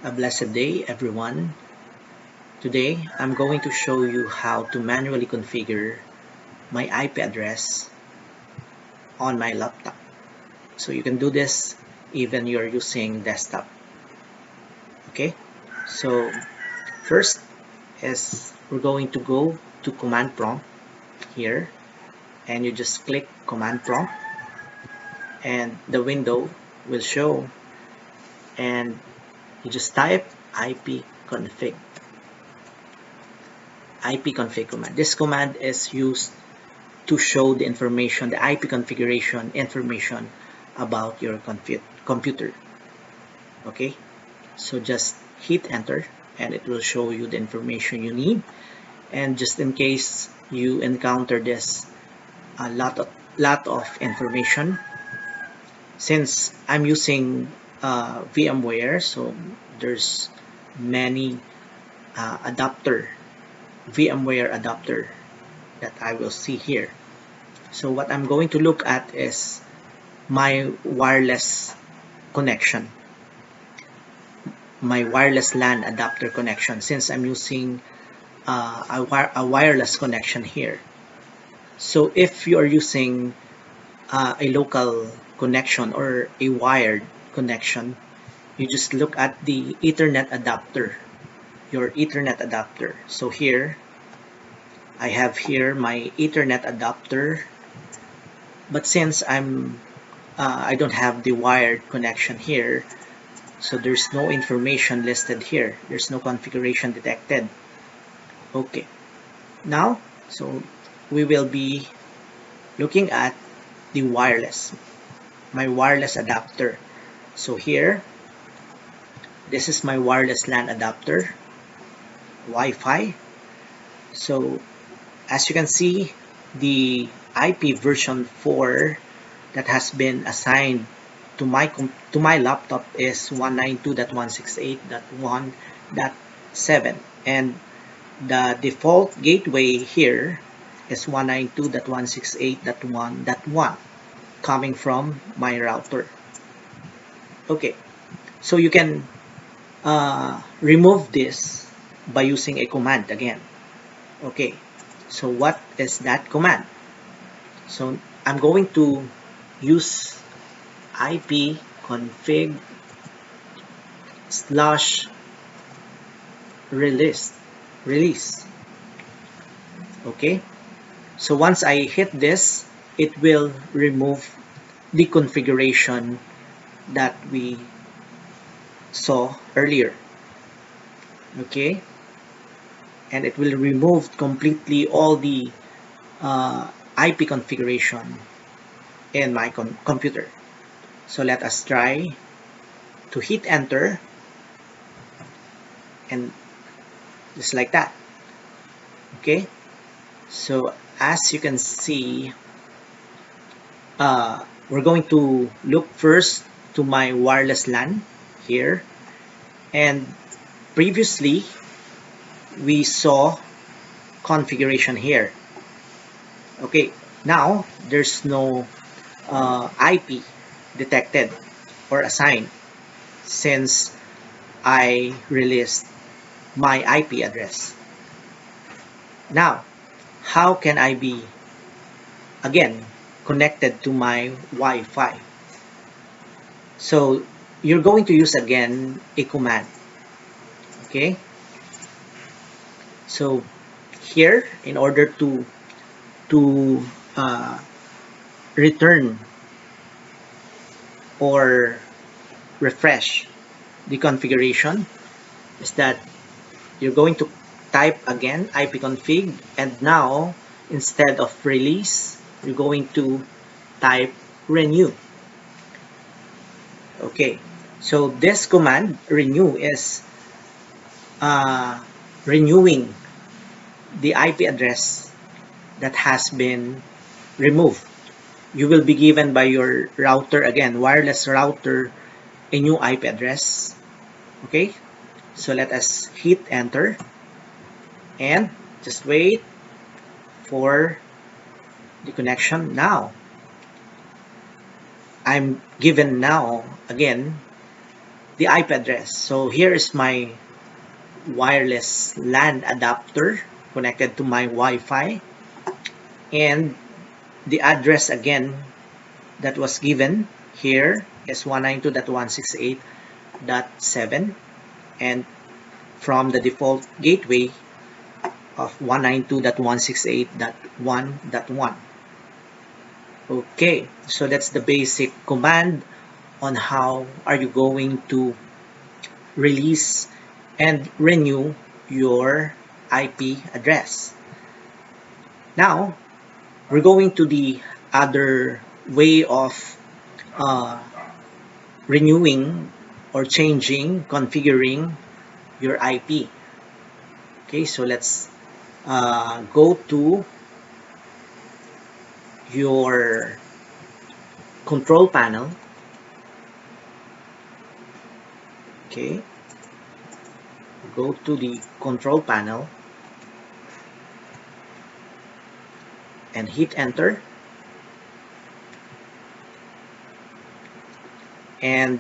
A blessed day, everyone. Today, I'm going to show you how to manually configure my IP address on my laptop. So you can do this even you're using desktop. Okay? So first is we're going to go to command prompt here, and you just click command prompt and the window will show, and you just type ipconfig command. This command is used to show the information, the IP configuration information about your computer. Okay, so just hit enter and it will show you the information you need. And just in case you encounter this a lot of information, since I'm using VMware, so there's many adapter VMware adapter that I will see here. So what I'm going to look at is my wireless connection, my wireless LAN adapter connection, since I'm using a wireless connection here. So if you are using a local connection or a wired connection, you just look at the Ethernet adapter, your Ethernet adapter. So here, I have here my Ethernet adapter, but since I don't have the wired connection here, so there's no information listed here. There's no configuration detected. Okay, now, so we will be looking at the wireless, my wireless adapter. So here, this is my wireless LAN adapter, Wi-Fi. So as you can see, the IP version 4 that has been assigned to my laptop is 192.168.1.7, and the default gateway here is 192.168.1.1 coming from my router. Okay, so you can remove this by using a command again. Okay, so what is that command? So I'm going to use ipconfig slash release. Okay, so once I hit this, it will remove the configuration that we saw earlier. Okay, and it will remove completely all the IP configuration in my computer. So let us try to hit enter, and just like that. Okay, so as you can see, we're going to look first to my wireless LAN here, and previously we saw configuration here. Okay, now there's no IP detected or assigned since I released my IP address. Now, how can I be again connected to my Wi-Fi? So you're going to use again a command. Okay, so here, in order to return or refresh the configuration, is that you're going to type again ipconfig, and now instead of release, you're going to type renew. Okay, so this command renew is renewing the IP address that has been removed. You will be given by your router, again wireless router, a new IP address. Okay, so let us hit enter and just wait for the connection. Now I'm given now again the IP address. So here is my wireless LAN adapter connected to my Wi-Fi, and the address again that was given here is 192.168.7, and from the default gateway of 192.168.1.1. Okay, so that's the basic command on how are you going to release and renew your IP address. Now, we're going to the other way of uh, renewing or changing, configuring your IP. Okay, so let's go to your control panel. Okay, go to the control panel and hit enter, and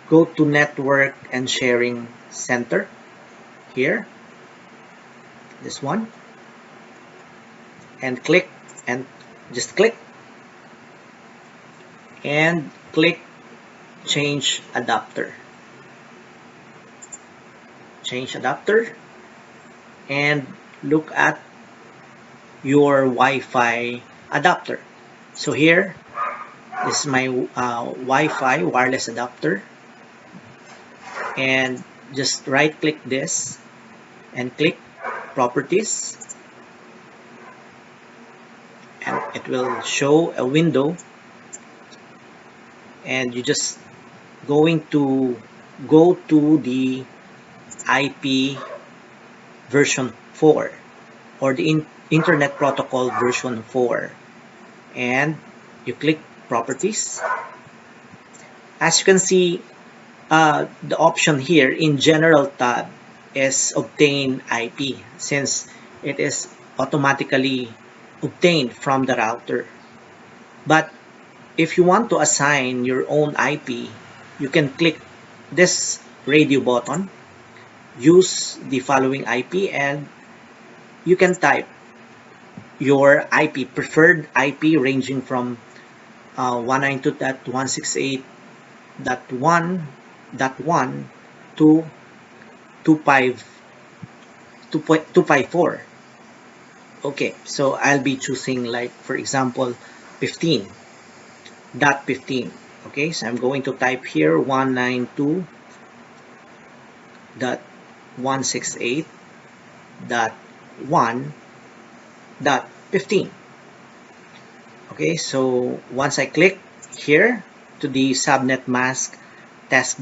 go to network and sharing center here, this one, and click, and just click and click change adapter, and look at your Wi-Fi adapter. So here is my Wi-Fi wireless adapter, and just right click this and click properties, and it will show a window, and you just going to go to the IP version 4 or the Internet Protocol version 4, and you click properties. As you can see, the option here in general tab is obtain IP, since it is automatically obtained from the router. But if you want to assign your own IP, you can click this radio button, use the following IP, and you can type your IP, preferred IP, ranging from 192.168.1.1 to 254. Okay, so I'll be choosing, like, for example, 15.15. Okay, so I'm going to type here 192.168.1.15. Okay, so once I click here to the subnet mask text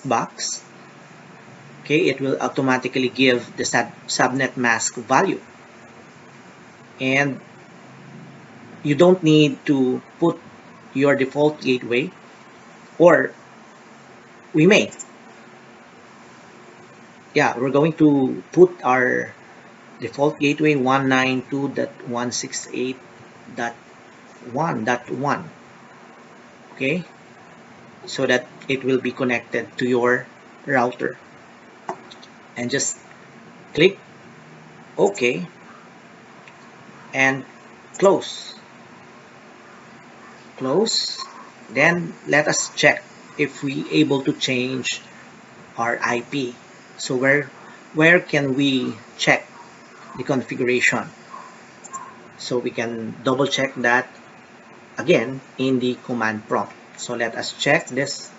box, okay, it will automatically give the subnet mask value, and you don't need to put your default gateway, or we may. Yeah, we're going to put our default gateway 192.168.1.1, okay, so that it will be connected to your router, and just click OK and close. Then let us check if we able to change our IP. So where can we check the configuration? So we can double check that again in the command prompt. So let us check this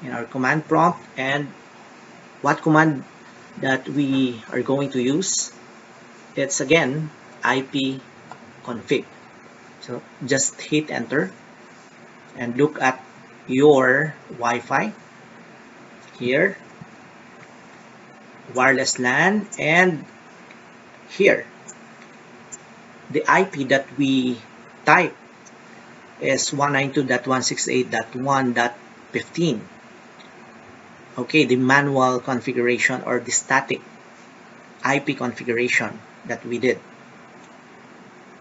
in our command prompt, and what command that we are going to use, it's again IP config. So just hit enter and look at your Wi-Fi here, wireless LAN, and here the IP that we type is 192.168.1.15. okay, the manual configuration or the static IP configuration that we did.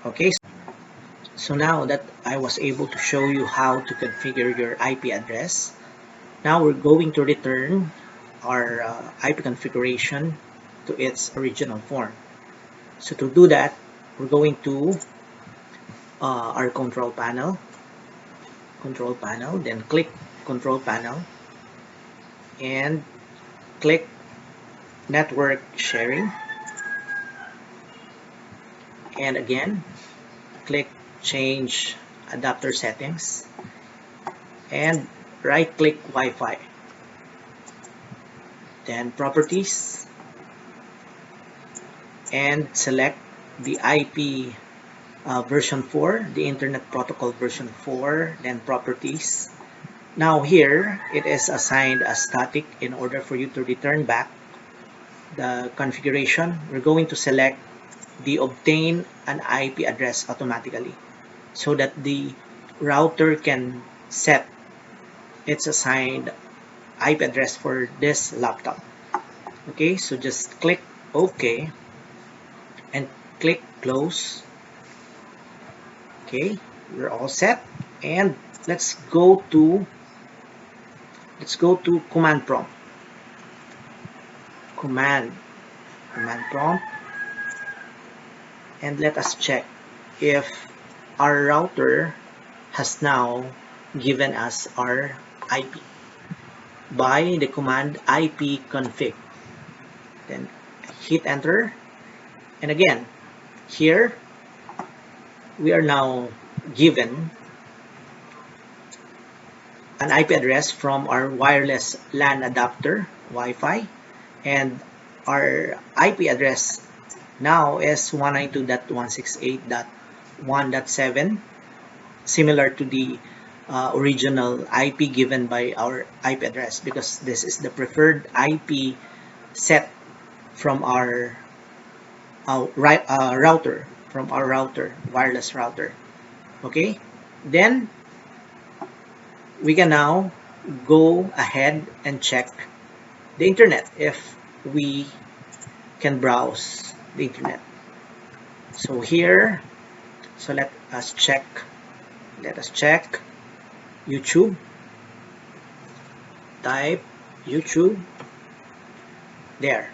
Okay, so now that I was able to show you how to configure your IP address, Now we're going to return our IP configuration to its original form. So to do that, we're going to our control panel, then click control panel and click network sharing, and again click change adapter settings and right click Wi-Fi, then properties, and select the IP version 4, the Internet Protocol version 4, then properties. Now here it is assigned as static. In order for you to return back the configuration, we're going to select the obtain an IP address automatically so that the router can set its assigned IP address for this laptop. Okay, so just click OK and click close. Okay, we're all set, and let's go to command prompt. Command prompt, and let us check if our router has now given us our IP by the command ipconfig. Then hit enter, and again here we are now given an IP address from our wireless LAN adapter Wi-Fi, and our IP address now is 192.168.1.7, similar to the original IP given by our IP address, because this is the preferred IP set from our router, wireless router. Okay, then we can now go ahead and check the internet if we can browse the internet. So here, so let us check YouTube. Type YouTube there.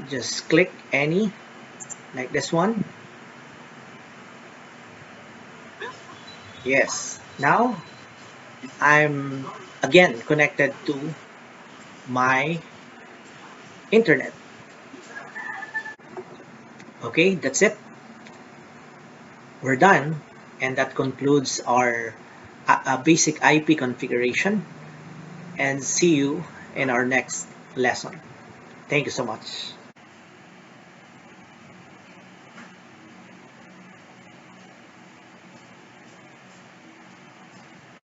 Just click any, like this one. Yes, now I'm again connected to my internet. Okay, that's it. We're done, and that concludes our basic IP configuration, and see you in our next lesson. Thank you so much.